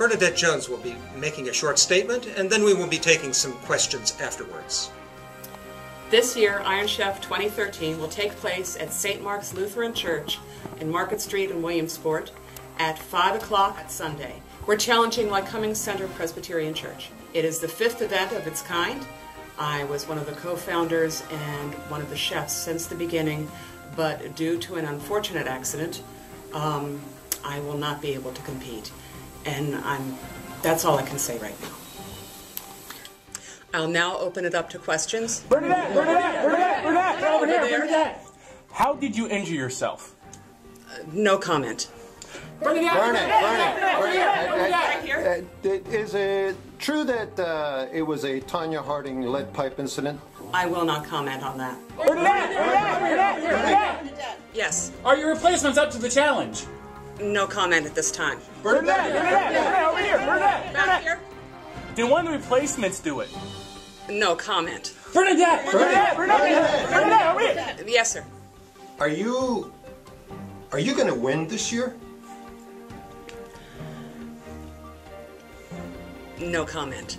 Bernadette Jones will be making a short statement, and then we will be taking some questions afterwards. This year, Iron Chef 2013 will take place at St. Mark's Lutheran Church in Market Street in Williamsport at 5 o'clock at Sunday. We're challenging Lycoming Center Presbyterian Church. It is the 5th event of its kind. I was one of the co-founders and one of the chefs since the beginning, but due to an unfortunate accident, I will not be able to compete. And that's all I can say right now. I'll now open it up to questions. Bernadette, over here, Bernadette. How did you injure yourself? No comment. Bernadette, Right here. is it true that it was a Tanya Harding lead pipe incident? I will not comment on that. Bernadette. Yes. Are your replacements up to the challenge? No comment at this time. Bernadette, over here, Bernadette. Back here. Did one of the replacements do it? No comment. Bernadette, over here. Yes, sir. Are you going to win this year? No comment.